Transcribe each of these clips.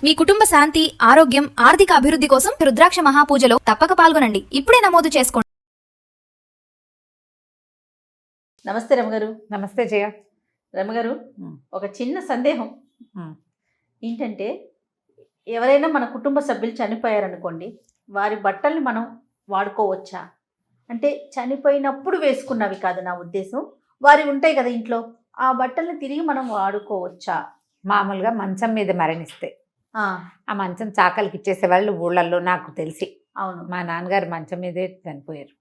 మీ కుటుంబ శాంతి, ఆరోగ్యం, ఆర్థిక అభివృద్ధి కోసం రుద్రాక్ష మహాపూజలో తప్పక పాల్గొనండి. ఇప్పుడే నమోదు చేసుకోండి. నమస్తే రమగారు. నమస్తే జయ. రమగారు, ఒక చిన్న సందేహం ఏంటంటే, ఎవరైనా మన కుటుంబ సభ్యులు చనిపోయారనుకోండి, వారి బట్టల్ని మనం వాడుకోవచ్చా? అంటే చనిపోయినప్పుడు వేసుకున్నవి కాదు నా ఉద్దేశం, వారి ఉంటాయి కదా ఇంట్లో, ఆ బట్టల్ని తిరిగి మనం వాడుకోవచ్చా? మామూలుగా మంచం మీద మరణిస్తే ఆ మంచం చాకలికి ఇచ్చేసేవాళ్ళు ఊళ్ళల్లో నాకు తెలిసి. అవును, మా నాన్నగారు మంచం మీదే చనిపోయారు.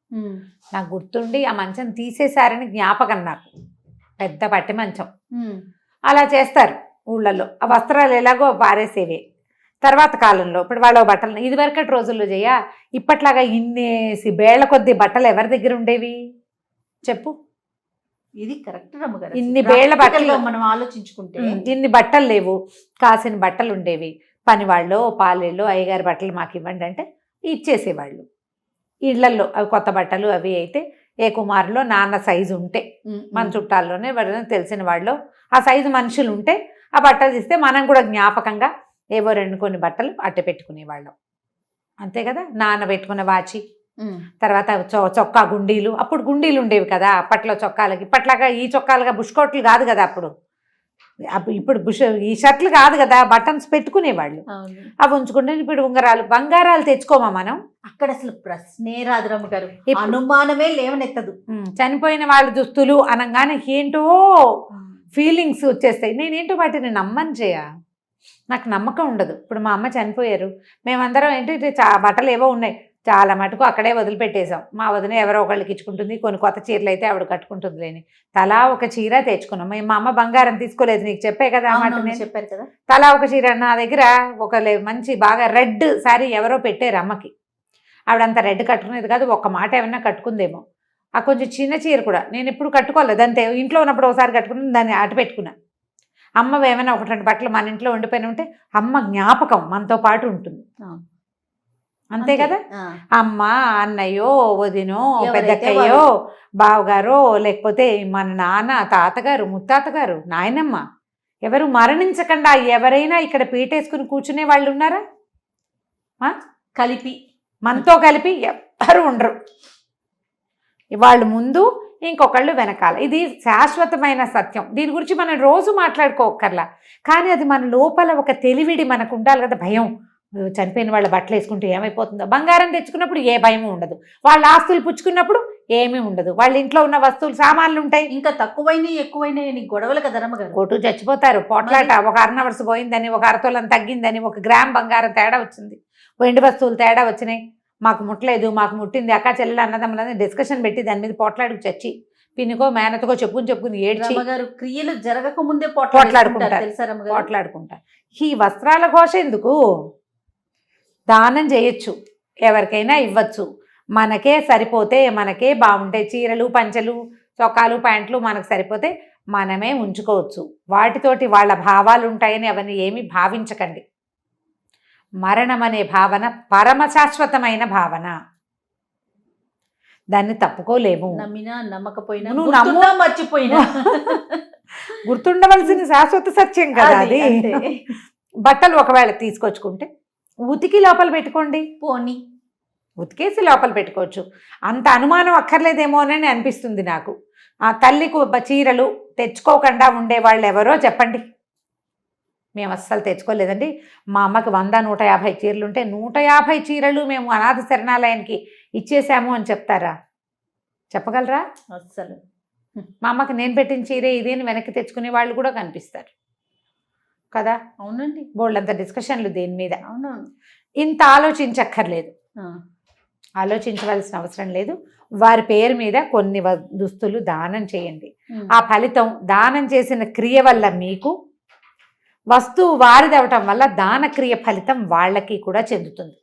నాకు గుర్తుండి ఆ మంచం తీసేశారని జ్ఞాపకం నాకు. పెద్ద పట్టి మంచం అలా చేస్తారు ఊళ్ళల్లో. ఆ వస్త్రాలు ఎలాగో పారేసేవే. తర్వాత కాలంలో ఇప్పుడు వాళ్ళ బట్టలు ఇదివరకటి రోజుల్లో ఇప్పట్లాగా ఇన్నేసి బేళ్ల కొద్ది బట్టలు ఎవరి దగ్గర ఉండేవి చెప్పు? ఇది కరెక్ట్ రమ్మగారు. ఇన్ని బేళ్ల బట్టలు మనం ఆలోచించుకుంటే ఇన్ని బట్టలు లేవు. కాసిన బట్టలు ఉండేవి. పనివాళ్ళు, పాలేళ్ళు, అయ్యగారి బట్టలు మాకు ఇవ్వండి అంటే ఇచ్చేసేవాళ్ళు. ఇళ్లల్లో అవి కొత్త బట్టలు అవి అయితే ఏ కుమారులో నాన్న సైజు ఉంటే, మన చుట్టాల్లోనే ఎవరైనా తెలిసిన వాళ్ళు ఆ సైజు మనుషులు ఉంటే ఆ బట్టలు ఇస్తే మనం కూడా జ్ఞాపకంగా ఏవో కొన్ని బట్టలు అట్టె పెట్టుకునేవాళ్ళం. అంతే కదా. నాన్న పెట్టుకున్న వాచి, తర్వాత చొక్కా గుండీలు. అప్పుడు గుండీలు ఉండేవి కదా అప్పట్లో చొక్కాలకి. ఇప్పట్లాగా ఈ చొక్కాలుగా బుష్కోట్లు కాదు కదా అప్పుడు. ఇప్పుడు ఈ షర్ట్లు కాదు కదా, బటన్స్ పెట్టుకునేవాళ్ళు. అవి ఉంచుకుంటే ఇప్పుడు ఉంగరాలు, బంగారాలు తెచ్చుకోమా మనం? అక్కడ అసలు ప్రశ్నే రాదు రమ్మగారు, అనుమానమే లేవనెత్తదు. చనిపోయిన వాళ్ళ దుస్తులు అనగానే ఏంటో ఫీలింగ్స్ వచ్చేస్తాయి. నేనేంటో వాటిని నమ్మను చేయ, నాకు నమ్మకం ఉండదు. ఇప్పుడు మా అమ్మ చనిపోయారు, మేమందరం ఏంటి బట్టలు ఏవో ఉన్నాయి, చాలా మటుకు అక్కడే వదిలిపెట్టేశాం. మా వదిన ఎవరో ఒకళ్ళకి ఇచ్చుకుంటుంది, కొన్ని కొత్త చీరలు అయితే ఆవిడ కట్టుకుంటుంది లేని. తలా ఒక చీర తెచ్చుకున్నాం. మా అమ్మ బంగారం తీసుకోలేదు, నీకు చెప్పే కదా మాట. నేను చెప్పారు కదా, తలా ఒక చీర. నా దగ్గర ఒక మంచి బాగా రెడ్ శారీ ఎవరో పెట్టారు అమ్మకి. ఆవిడంతా రెడ్ కట్టుకునేది కాదు, ఒక్క మాట ఏమన్నా కట్టుకుందేమో. ఆ కొంచెం చిన్న చీర కూడా నేను ఎప్పుడు కట్టుకోలేదు, అంతే. ఇంట్లో ఉన్నప్పుడు ఒకసారి కట్టుకుని దాన్ని అటు పెట్టుకున్నా. అమ్మ ఏమైనా ఒకటి రెండు బట్టలు మన ఇంట్లో ఉండిపోయిన ఉంటే అమ్మ జ్ఞాపకం మనతో పాటు ఉంటుంది. అంతే కదా. అమ్మ, అన్నయ్యో, వదినో, పెద్దక్కయ్యో, బావగారో, లేకపోతే మన నాన్న, తాతగారు, ముత్తాతగారు, నాయనమ్మ, ఎవరు మరణించకుండా ఎవరైనా ఇక్కడ పీటేసుకుని కూర్చునే వాళ్ళు ఉన్నారా? కలిపి మనతో కలిపి ఎవ్వరు ఉండరు. వాళ్ళు ముందు, ఇంకొకళ్ళు వెనకాల. ఇది శాశ్వతమైన సత్యం. దీని గురించి మనం రోజు మాట్లాడుకోకర్లా, కానీ అది మన లోపల ఒక తెలివిడి మనకు ఉండాలి కదా. భయం, చనిపోయిన వాళ్ళ బట్టలు వేసుకుంటే ఏమైపోతుందో. బంగారం తెచ్చుకున్నప్పుడు ఏ భయము ఉండదు, వాళ్ళ ఆస్తులు పుచ్చుకున్నప్పుడు ఏమీ ఉండదు. వాళ్ళ ఇంట్లో ఉన్న వస్తువులు, సామాన్లు ఉంటాయి. ఇంకా తక్కువైనా ఎక్కువైనా గొడవలు కదా రమ్మగారు. కొట్టు చచ్చిపోతారు, పోట్లాట. ఒక అర్నవర్స్ పోయిందని, ఒక అరతోలం తగ్గిందని, 1 గ్రామ్ బంగారం తేడా వచ్చింది, వెండి వస్తువులు తేడా వచ్చినాయి, మాకు ముట్టలేదు, మాకు ముట్టింది, అక్క చెల్లెలు అన్నదమ్ములని డిస్కషన్ పెట్టి దాని మీద పోట్లాడుకు చచ్చి పిన్నికో మేనతకో చెప్పుకుని ఏడ్చి క్రియలు జరగక ముందే పోట్లాడుకుంటారు. ఈ వస్త్రాల ఘోష ఎందుకు? దానం చేయొచ్చు, ఎవరికైనా ఇవ్వచ్చు. మనకే సరిపోతే, మనకే బాగుంటాయి చీరలు, పంచలు, చొక్కాలు, ప్యాంట్లు మనకు సరిపోతే మనమే ఉంచుకోవచ్చు. వాటితోటి వాళ్ళ భావాలు ఉంటాయని అవన్నీ ఏమీ భావించకండి. మరణం అనే భావన పరమ శాశ్వతమైన భావన, దాన్ని తప్పుకోలేము. నమ్మినా నమ్మకపోయినా, మర్చిపోయినా గుర్తుండవలసిన శాశ్వత సత్యం కదా అది. బట్టలు ఒకవేళ తీసుకొచ్చుకుంటే ఉతికి లోపల పెట్టుకోండి, పోనీ ఉతికేసి లోపల పెట్టుకోవచ్చు. అంత అనుమానం అక్కర్లేదేమో అని అనిపిస్తుంది నాకు. ఆ తల్లికి చీరలు తెచ్చుకోకుండా ఉండేవాళ్ళు ఎవరో చెప్పండి. మేము అస్సలు తెచ్చుకోలేదండి. మా అమ్మకి 100-150 చీరలు ఉంటే 150 చీరలు మేము అనాథ శరణాలయానికి ఇచ్చేసాము అని చెప్తారా? చెప్పగలరా? అస్సలు. మా అమ్మకి నేను పెట్టిన చీరే ఇదేని వెనక్కి తెచ్చుకునే వాళ్ళు కూడా కనిపిస్తారు కదా. అవునండి, బోల్డంత డిస్కషన్లు దేని మీద. అవునవును. ఇంత ఆలోచించక్కర్లేదు, ఆలోచించవలసిన అవసరం లేదు. వారి పేరు మీద కొన్ని దుస్తులు దానం చేయండి. ఆ ఫలితం దానం చేసిన క్రియ వల్ల మీకు, వస్తువు వారిదవటం వల్ల దానక్రియ ఫలితం వాళ్ళకి కూడా చెందుతుంది.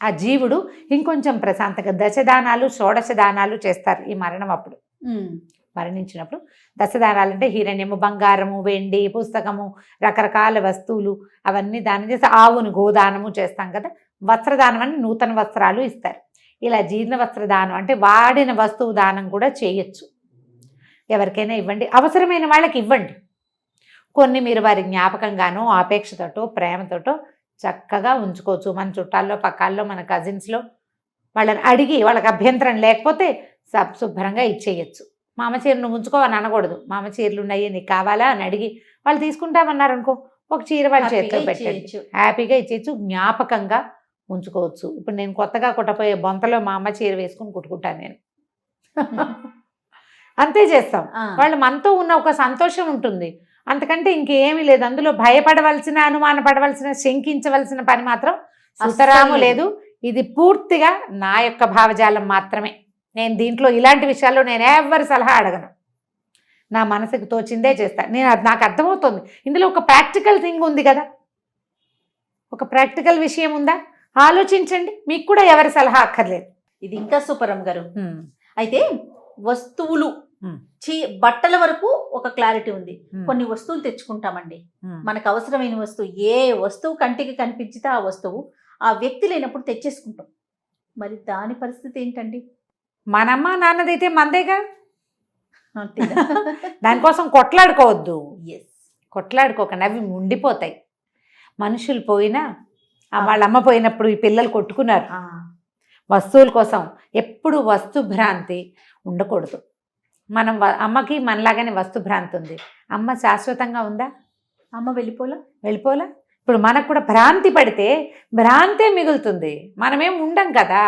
ఆ జీవుడు ఇంకొంచెం ప్రశాంతంగా దశదానాలు, షోడశ దానాలు చేస్తారు ఈ మరణం అప్పుడు. మరణించినప్పుడు దశదానాలు అంటే హిరణ్యము, బంగారము, వెండి, పుస్తకము, రకరకాల వస్తువులు అవన్నీ దానం చేసి, ఆవును గోదానము చేస్తాం కదా. వస్త్రదానం అంటే నూతన వస్త్రాలు ఇస్తారు. ఇలా జీర్ణ వస్త్రదానం అంటే వాడిన వస్తువు దానం కూడా చేయొచ్చు. ఎవరికైనా ఇవ్వండి, అవసరమైన వాళ్ళకి ఇవ్వండి. కొన్ని మీరు వారి జ్ఞాపకంగానో ఆపేక్షతోటో ప్రేమతోటో చక్కగా ఉంచుకోవచ్చు. మన చుట్టాల్లో పక్కాల్లో మన కజిన్స్లో వాళ్ళని అడిగి వాళ్ళకి అభ్యంతరం లేకపోతే శుభ్రంగా ఇచ్చేయచ్చు. మామ చీర నువ్వు ఉంచుకో అని అనకూడదు. మామ చీరలు ఉన్నాయి నీకు కావాలా అని అడిగి వాళ్ళు తీసుకుంటామన్నారు అనుకో, ఒక చీర వాళ్ళ చేతిలో పెట్టచ్చు, హ్యాపీగా ఇచ్చేయచ్చు, జ్ఞాపకంగా ఉంచుకోవచ్చు. ఇప్పుడు నేను కొత్తగా కుట్టపోయే బొంతలో మా అమ్మ చీర వేసుకుని కుట్టుకుంటాను నేను. అంతే చేస్తాం. వాళ్ళు మనతో ఉన్న ఒక సంతోషం ఉంటుంది, అంతకంటే ఇంకేమీ లేదు. అందులో భయపడవలసిన, అనుమానపడవలసిన, శంకించవలసిన పని మాత్రం సుతరాము లేదు. ఇది పూర్తిగా నా యొక్క భావజాలం మాత్రమే. నేను దీంట్లో ఇలాంటి విషయాల్లో నేను ఎవరి సలహా అడగను, నా మనసుకు తోచిందే చేస్తాను. నాకు అర్థమవుతుంది ఇందులో ఒక ప్రాక్టికల్ థింగ్ ఉంది కదా, ఒక ప్రాక్టికల్ విషయం ఉందా, ఆలోచించండి. మీకు కూడా ఎవరి సలహా అక్కర్లేదు. ఇది ఇంకా సూపర్ అమ్మ గారు. అయితే వస్తువులు బట్టల వరకు ఒక క్లారిటీ ఉంది. కొన్ని వస్తువులు తెచ్చుకుంటామండి, మనకు అవసరమైన వస్తువు, ఏ వస్తువు కంటికి కనిపించితే ఆ వస్తువు ఆ వ్యక్తి లేనప్పుడు తెచ్చేసుకుంటాం. మరి దాని పరిస్థితి ఏంటండి? మనమ్మ నాన్నదైతే మందేగా, దానికోసం కొట్లాడుకోవద్దు. కొట్లాడుకోకండి, అవి ఉండిపోతాయి. మనుషులు పోయినా, వాళ్ళ అమ్మ పోయినప్పుడు ఈ పిల్లలు కొట్టుకున్నారు వస్తువుల కోసం. ఎప్పుడు వస్తు భ్రాంతి ఉండకూడదు. మనం అమ్మకి మనలాగానే వస్తు భ్రాంతి ఉంది. అమ్మ శాశ్వతంగా ఉందా? అమ్మ వెళ్ళిపోలా. ఇప్పుడు మనకు కూడా భ్రాంతి పడితే భ్రాంతే మిగులుతుంది, మనమేం ఉండం కదా.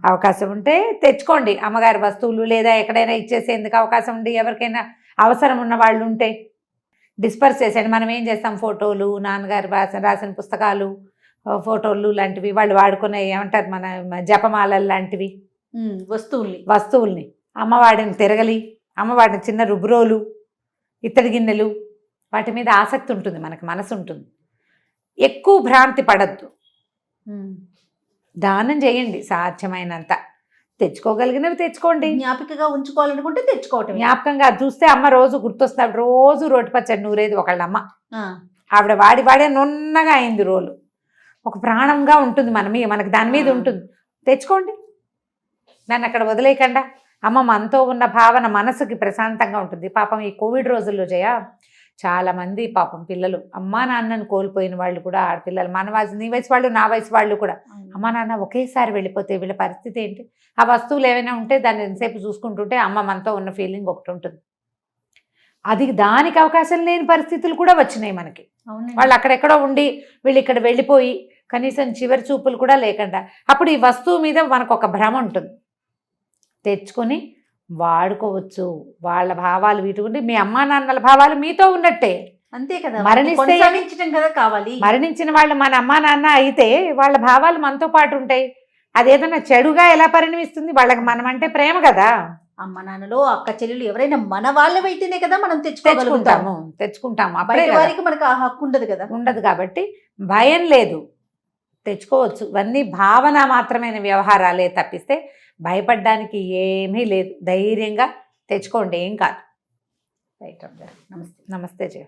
అవకాశం ఉంటే తెచ్చుకోండి అమ్మగారి వస్తువులు, లేదా ఎక్కడైనా ఇచ్చేసేందుకు అవకాశం ఉండి ఎవరికైనా అవసరం ఉన్న వాళ్ళు ఉంటే డిస్పర్స్ చేసేయండి. మనం ఏం చేస్తాం, ఫోటోలు, నాన్నగారు రాసిన పుస్తకాలు, ఫోటోలు లాంటివి, వాళ్ళు వాడుకునే ఏమంటారు మన జపమాలలు లాంటివి వస్తువుల్ని, అమ్మవాడిని తిరగలి, అమ్మవాడిని చిన్న రుబ్రోలు, ఇత్తడి గిన్నెలు, వాటి మీద ఆసక్తి ఉంటుంది, మనకు మనసు ఉంటుంది. ఎక్కువ భ్రాంతి పడద్దు, దానం చేయండి సాధ్యమైనంత. తెచ్చుకోగలిగినవి తెచ్చుకోండి, జ్ఞాపికగా ఉంచుకోవాలనుకుంటే తెచ్చుకోవటం. జ్ఞాపకంగా చూస్తే అమ్మ రోజు గుర్తొస్తాడు. రోజు రోటి పచ్చడి నూరేది ఒకళ్ళమ్మ, ఆవిడ వాడే నున్నగా అయింది రోలు, ఒక ప్రాణంగా ఉంటుంది మనకి దాని మీద ఉంటుంది. తెచ్చుకోండి, దాన్ని అక్కడ వదిలేయకుండా. అమ్మ మనతో ఉన్న భావన మనసుకి ప్రశాంతంగా ఉంటుంది. పాపం ఈ కోవిడ్ రోజుల్లో చాలామంది పాపం పిల్లలు అమ్మా నాన్నను కోల్పోయిన వాళ్ళు కూడా, ఆడపిల్లలు, నీ వయసు వాళ్ళు, నా వయసు వాళ్ళు కూడా అమ్మా నాన్న ఒకేసారి వెళ్ళిపోతే వీళ్ళ పరిస్థితి ఏంటి? ఆ వస్తువులు ఏమైనా ఉంటే దాన్ని ఎంతసేపు చూసుకుంటుంటే అమ్మ మనతో ఉన్న ఫీలింగ్ ఒకటి ఉంటుంది. దానికి అవకాశం లేని పరిస్థితులు కూడా వచ్చినాయి మనకి. వాళ్ళు అక్కడెక్కడో ఉండి వీళ్ళు ఇక్కడ వెళ్ళిపోయి కనీసం చివరి చూపులు కూడా లేకుండా, అప్పుడు ఈ వస్తువు మీద మనకు ఒక భ్రమ ఉంటుంది. తెచ్చుకొని వాడుకోవచ్చు. వాళ్ళ భావాలు వీటి ఉండి, మీ అమ్మా నాన్నల భావాలు మీతో ఉన్నట్టే. అంతే కదా, మరణిస్తే కదా కావాలి. మరణించిన వాళ్ళు మన అమ్మా నాన్న అయితే వాళ్ళ భావాలు మనతో పాటు ఉంటాయి. అదేదన్నా చెడుగా ఎలా పరిణమిస్తుంది? వాళ్ళకి మనం అంటే ప్రేమ కదా. అమ్మ నాన్నలో అక్క చెల్లెలు ఎవరైనా మన వాళ్ళవైతేనే కదా మనం తెచ్చుకుంటాము. అప్పుడే వారికి మనకు ఆ హక్కు ఉండదు కాబట్టి భయం లేదు, తెచ్చుకోవచ్చు. ఇవన్నీ భావన మాత్రమైన వ్యవహారాలే తప్పిస్తే భయపడడానికి ఏమీ లేదు. ధైర్యంగా తెచ్చుకోండి, ఏం కాదు. రైట్. నమస్తే జయ.